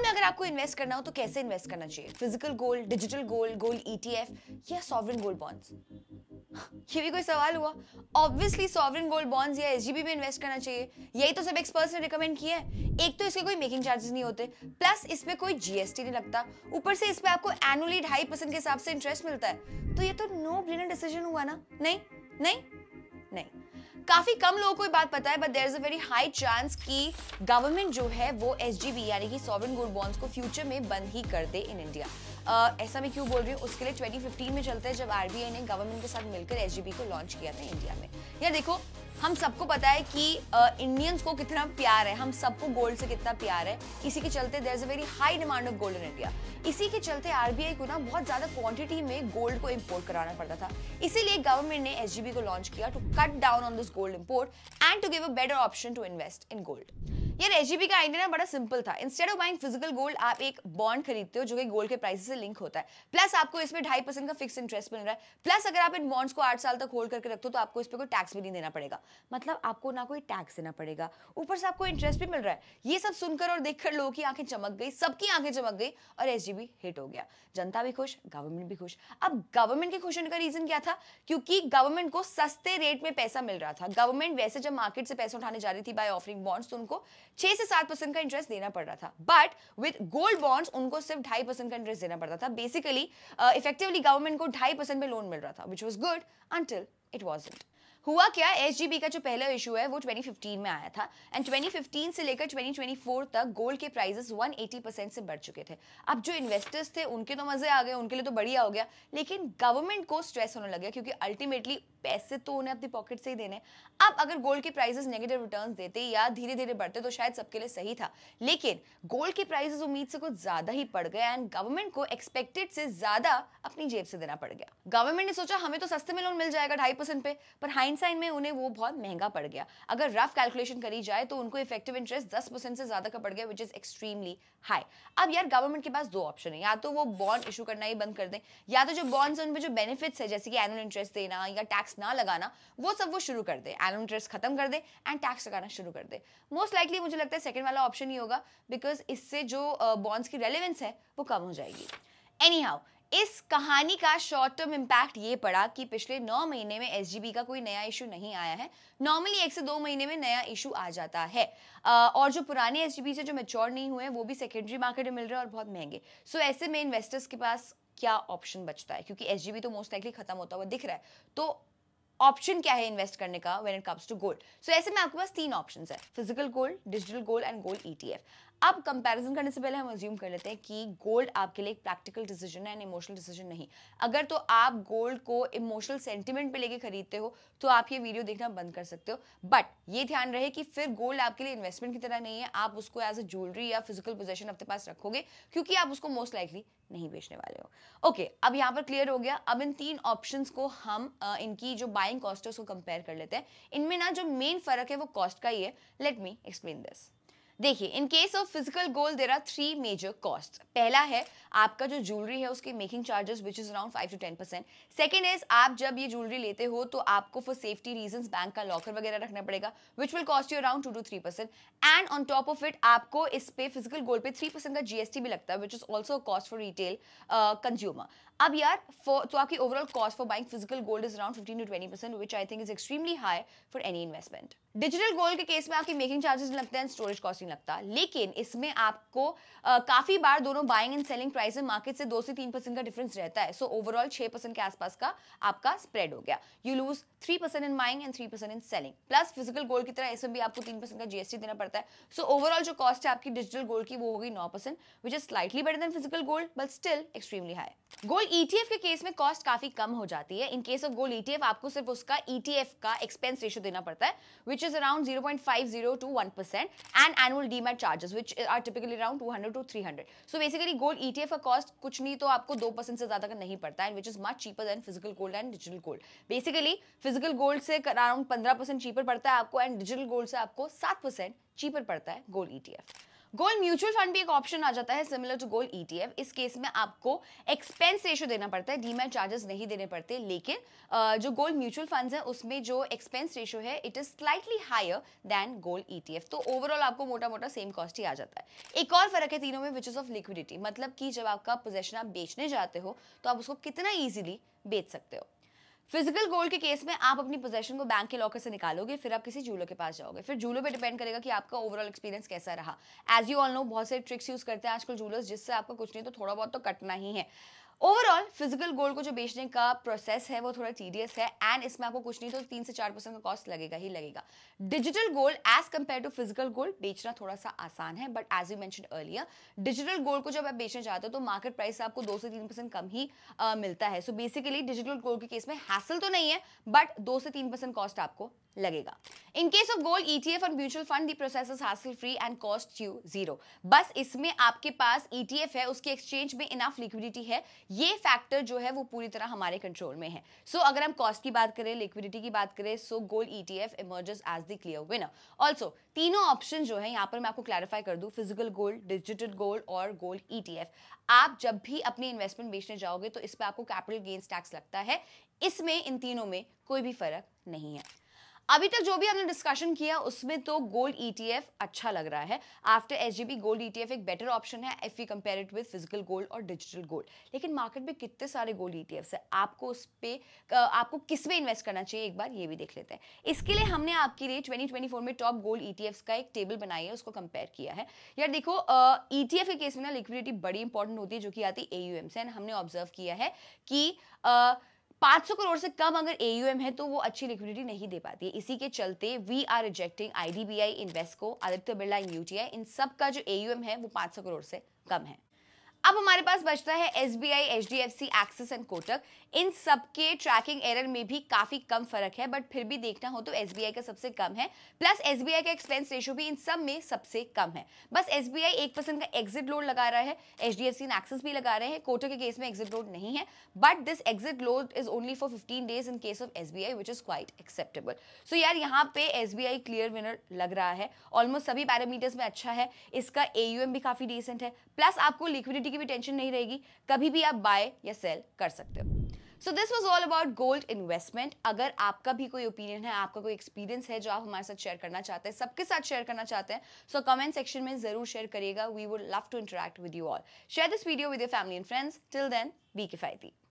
में अगर आपको इन्वेस्ट करना हो तो कैसे इन्वेस्ट करना चाहिए? Physical gold, digital gold, gold ETF या सॉवरेन गोल्ड बॉन्ड्स? ये भी कोई सवाल हुआ? ऑब्वियसली सॉवरेन गोल्ड बॉन्ड्स या एसजीबी में इन्वेस्ट करना चाहिए। यही तो सब एक्सपर्ट्स ने रिकमेंड किया है। एक तो इसके कोई मेकिंग चार्जेस नहीं होते, प्लस इस पे कोई जीएसटी नहीं लगता, ऊपर से इस पे आपको एनुअली 2.5% के हिसाब से इंटरेस्ट मिलता है। तो ये तो नो ब्रेनर डिसीजन हुआ ना? नहीं नहीं नहीं। काफी कम लोगों को ये बात पता है, but there is a very high chance कि गवर्नमेंट जो है वो एसजीबी यानी कि सॉवरेन गोल्ड बॉन्ड्स को फ्यूचर में बंद ही कर दे इन इंडिया। ऐसा मैं क्यों बोल रही हूँ? उसके लिए 2015 में चलते हैं जब आरबीआई ने गवर्नमेंट के साथ मिलकर एसजीबी को लॉन्च किया था इंडिया में। यार देखो, हम सबको पता है कि इंडियंस को कितना प्यार है, हम सबको गोल्ड से कितना प्यार है। इसी के चलते there is a very high demand of gold in India. इसी के चलते आरबीआई को ना बहुत ज्यादा क्वांटिटी में गोल्ड को इंपोर्ट कराना पड़ता था। इसीलिए गवर्नमेंट ने एसजीबी को लॉन्च किया to cut down on this gold import and to give a better option to invest in gold. यार एसजीबी का आइडिया ना बड़ा सिंपल था। Instead of buying physical gold आप एक बॉन्ड खरीदते हो जो कि गोल्ड के प्राइस से लिंक होता है, प्लस आपको इसमें 2.5% का फिक्स इंटरेस्ट मिल रहा है, प्लस अगर आप इन बॉन्ड्स को 8 साल तक होल्ड करके रखते हो तो आपको इस पर कोई टैक्स भी नहीं देना पड़ेगा। मतलब आपको ना कोई टैक्स देना पड़ेगा, ऊपर से आपको इंटरेस्ट भी मिल रहा है। ये सब सुनकर और देखकर लोगों की आंखें चमक गई, सबकी आंखें चमक गई और एसजीबी हिट हो गया। जनता भी खुश, गवर्नमेंट भी खुश। अब गवर्नमेंट के खुश होने का रीजन क्या था? क्योंकि गवर्नमेंट को सस्ते रेट में पैसा मिल रहा था। गवर्नमेंट वैसे जब मार्केट से पैसा उठाने जा रही थी बाय ऑफरिंग बॉन्ड्स तो उनको 6 से 7% का इंटरेस्ट देना पड़ रहा था, बट विद गोल्ड बॉन्ड्स उनको सिर्फ 2.5% का इंटरेस्ट देना पड़ता था। बेसिकली इफेक्टिवली गवर्नमेंट को 2.5% पे लोन मिल रहा था, which was good until it wasn't. हुआ क्या, एसजीबी का जो पहला इशू है वो 2015 में आया था एंड 2015 से लेकर 2024 तक गोल्ड के प्राइसेस 180% से बढ़ चुके थे। अब जो इन्वेस्टर्स थे उनके तो मजे आ गए, उनके लिए तो बढ़िया हो गया, लेकिन गवर्नमेंट को स्ट्रेस होने लगा क्योंकि अल्टीमेटली पैसे तो उन्हें अपनी पॉकेट से ही देने। अब अगर गोल्ड के प्राइसेस नेगेटिव रिटर्न्स देते या धीरे धीरे बढ़ते तो शायद सबके लिए सही था, लेकिन गोल्ड के प्राइसेस उम्मीद से कुछ ज्यादा ही बढ़ गए एंड गवर्नमेंट को एक्सपेक्टेड से ज्यादा अपनी जेब से देना पड़ गया। गवर्नमेंट ने सोचा हमें तो सस्ते में लोन मिल जाएगा 2.5% पे, पर हाइंडसाइट में उन्हें वो बहुत महंगा पड़ गया। अगर रफ कैलकुलेशन करी जाए तो उनको इफेक्टिव इंटरेस्ट 10% से ज्यादा का पड़ गया, विच इज एक्सट्रीमली हाई। अब यार गवर्नमेंट के पास दो ऑप्शन है, या तो वो बॉन्ड इशू करना ही बंद कर दें, या तो जो बॉन्ड्स हैं उनमें जो बेनिफिट्स है जैसे कि एनुअल इंटरेस्ट देना या टैक्स ना लगाना वो सब वो शुरू कर दे, एनुअल इंटरेस्ट खत्म कर दे एंड टैक्स लगाना शुरू कर दे। मोस्ट लाइकली मुझे लगता है सेकंड वाला ऑप्शन ही होगा, बिकॉज इससे जो बॉन्ड्स की रेलेवेंस है वो कम हो जाएगी। एनीहाउ, इस कहानी का शॉर्ट टर्म इंपैक्ट ये पड़ा कि पिछले 9 महीने में एसजीबी का कोई नया इशू नहीं आया है। नॉर्मली 1 से 2 महीने में नया इशू आ जाता है और जो पुराने एसजीबी से जो मैच्योर नहीं हुए वो भी सेकेंडरी मार्केट में मिल रहे हैं और बहुत महंगे। सो ऐसे में इन्वेस्टर्स के पास क्या ऑप्शन बचता है, क्योंकि एसजीबी तो मोस्ट लाइकली खत्म होता हुआ दिख रहा है, तो ऑप्शन क्या है इन्वेस्ट करने का when it comes to gold? So ऐसे में आपके पास 3 ऑप्शंस है, physical gold, digital gold and gold ETF. अब कंपैरिजन करने से पहले हम अज्यूम कर लेते हैं कि गोल्ड आपके लिए एक प्रैक्टिकल डिसीजन है एंड इमोशनल डिसीजन नहीं। अगर तो आप गोल्ड को इमोशनल सेंटिमेंट पे लेके खरीदते हो तो आप ये वीडियो देखना बंद कर सकते हो, बट ये ध्यान रहे कि फिर गोल्ड आपके लिए इन्वेस्टमेंट की तरह नहीं है। आप उसको एज अ ज्वेलरी या फिजिकल पोजेशन अपने पास रखोगे क्योंकि आप उसको मोस्ट लाइकली नहीं बेचने वाले हो। ओके, अब यहाँ पर क्लियर हो गया। अब इन 3 ऑप्शंस को हम इनकी जो बाइंग कॉस्ट है उसको कंपेयर कर लेते हैं। इनमें ना जो मेन फर्क है वो कॉस्ट का ही है। Let me explain this. देखिए, in case of physical gold there are 3 major cost. पहला है आपका जो ज्वेलरी है उसके making charges which is around 5 to 10%। Second is आप जब ये ज्वेलरी लेते हो तो आपको फॉर सेफ्टी रीजंस बैंक का लॉकर वगैरह रखना पड़ेगा which will cost you around 2 to 3%। And on top of it आपको इस पे फिजिकल गोल्ड पे 3% का जीएसटी भी लगता है which is also cost for retail consumer. अब यार तो आपकी overall cost for buying physical gold is around 15 to 20%, which I think is extremely high for any investment. Digital gold के केस में आपकी मेकिंग चार्जेस लगते हैं, स्टोरेज कॉस्ट नहीं लगता, लेकिन इसमें आपको काफी बार दोनों बाइंग एंड सेलिंग प्राइस में मार्केट से 2 से 3% का डिफरेंस रहता है। सो ओवरऑल 6% के आसपास का आपका स्प्रेड हो गया। You lose 3% in buying and 3% in selling, plus physical gold की तरह इसमें भी आपको 3% का जीएसटी देना पड़ता है। सो ओवरऑल जो कॉस्ट है आपकी डिजिटल गोल्ड की वो होगी 9%, which is slightly better than physical gold but still extremely high. Gold ETF के केस में कॉस्ट काफी कम हो जाती है। इन केस ऑफ गोल्ड ईटीएफ आपको सिर्फ उसका ईटीएफ का एक्सपेंस रेशियो देना पड़ता है विच is around 0.50 to 1% and annual demat charges which are typically around 200 to 300. So basically gold ETF का cost कुछ नहीं तो आपको 2% से ज्यादा का नहीं पड़ता है, which is much cheaper than physical gold and digital gold. Basically physical gold से around 15% cheaper पड़ता है आपको and digital gold से आपको 7% cheaper पड़ता है gold ETF. Gold mutual fund भी एक ऑप्शन आ जाता है सिमिलर टू गोल्ड ईटीएफ। इस केस में आपको एक्सपेंस रेशियो देना पड़ता है, डीमैट चार्जेस नहीं देने पड़ते, लेकिन जो गोल्ड म्यूचुअल फंड्स है उसमें जो एक्सपेंस रेशियो है it is slightly higher than gold ETF. तो ओवरऑल आपको मोटा मोटा सेम कॉस्ट ही आ जाता है। एक और फर्क है तीनों में, विच इज ऑफ लिक्विडिटी, मतलब कि जब आपका पोजेशन आप बेचने जाते हो तो आप उसको कितना ईजिली बेच सकते हो। फिजिकल गोल्ड के केस में आप अपनी पोजेशन को बैंक के लॉकर से निकालोगे, फिर आप किसी जूलर के पास जाओगे, फिर जूलर पे डिपेंड करेगा कि आपका ओवरऑल एक्सपीरियंस कैसा रहा। एज यू ऑल नो बहुत सारे ट्रिक्स यूज करते हैं आजकल जूलर्स, जिससे आपका कुछ नहीं तो थोड़ा बहुत तो कटना ही है। ओवरऑल फिजिकल गोल्ड को जो बेचने का प्रोसेस है वो थोड़ा टीडियस है, एंड इसमें आपको कुछ नहीं तो 3 से 4% का कॉस्ट लगेगा ही लगेगा। Digital gold as compare to physical gold बेचना थोड़ा सा आसान है, but as you mentioned earlier digital gold को जब आप बेचने जाते हो तो मार्केट प्राइस से आपको 2 से 3% कम ही मिलता है। सो बेसिकली डिजिटल गोल्ड के केस में हैसल तो नहीं है, बट 2 से 3% कॉस्ट आपको लगेगा। In case of gold ETF और mutual fund the process is hassle free and cost you zero. बस इसमें आपके पास ईटीएफ है, उसके एक्सचेंज में इनफ लिक्विडिटी है, ये फैक्टर जो है वो पूरी तरह हमारे कंट्रोल में है। सो अगर हम कॉस्ट की बात करें, लिक्विडिटी की बात करें, so gold ETF emerges as the clear winner. Also तीनों ऑप्शन जो है यहाँ पर मैं आपको क्लैरिफाई कर दूं, फिजिकल गोल्ड, डिजिटल गोल्ड और गोल्ड ईटीएफ, आप जब भी अपनी इन्वेस्टमेंट बेचने जाओगे तो इस पर आपको कैपिटल गेन्स टैक्स लगता है। इसमें इन तीनों में कोई भी फर्क नहीं है। अभी तक जो भी हमने डिस्कशन किया उसमें तो गोल्ड ईटीएफ अच्छा लग रहा है। आफ्टर एसजीबी गोल्ड ईटीएफ एक बेटर ऑप्शन है if we compare it with physical gold और डिजिटल गोल्ड। लेकिन मार्केट में कितने सारे गोल्ड ईटीएफ्स है, आपको उस पे आपको किस में इन्वेस्ट करना चाहिए एक बार ये भी देख लेते हैं। इसके लिए हमने आपके लिए 2024 में टॉप गोल्ड ईटीएफ्स का एक टेबल बनाई है, उसको कंपेयर किया है। यार देखो ईटीएफ के केस में ना लिक्विडिटी बड़ी इंपॉर्टेंट होती है जो कि आती है एयूएम से। हमने ऑब्जर्व किया है कि 500 करोड़ से कम अगर एयूएम है तो वो अच्छी लिक्विडिटी नहीं दे पाती है। इसी के चलते we are rejecting IDBI, Invesco, Aditya Birla, UTI, इन सब का जो एयूएम है वो 500 करोड़ से कम है। अब हमारे पास बचता है SBI, HDFC, Axis and Kotak. इन सबके ट्रैकिंग एरर में भी काफी कम फर्क है, बट फिर भी देखना हो तो एसबीआई का सबसे कम है, प्लस एसबीआई का एक्सपेंस रेशियो भी इन सब में सबसे कम है। बस एसबीआई 1% का एग्जिट लोड लगा रहा है, एचडीएफसी एंड एक्सिस भी लगा रहे हैं, कोटक के केस में एग्जिट लोड नहीं है, but this exit load is only for 15 days in case of SBI, which is quite acceptable. So यार यहाँ पे एसबीआई क्लियर विनर लग रहा है, ऑलमोस्ट सभी पैरामीटर्स में अच्छा है, इसका एयूएम भी काफी डिसेंट है, प्लस आपको लिक्विडिटी की भी टेंशन नहीं रहेगी, कभी भी आप बाय या सेल कर सकते हो। So this was all about gold investment. अगर आपका भी कोई ओपिनियन है, आपका कोई एक्सपीरियंस है जो आप हमारे साथ शेयर करना चाहते हैं, सबके साथ शेयर करना चाहते हैं, सो कमेंट सेक्शन में जरूर शेयर करिएगा। We would love to interact with you all. Share this video with your family and friends. Till then, be किफायती।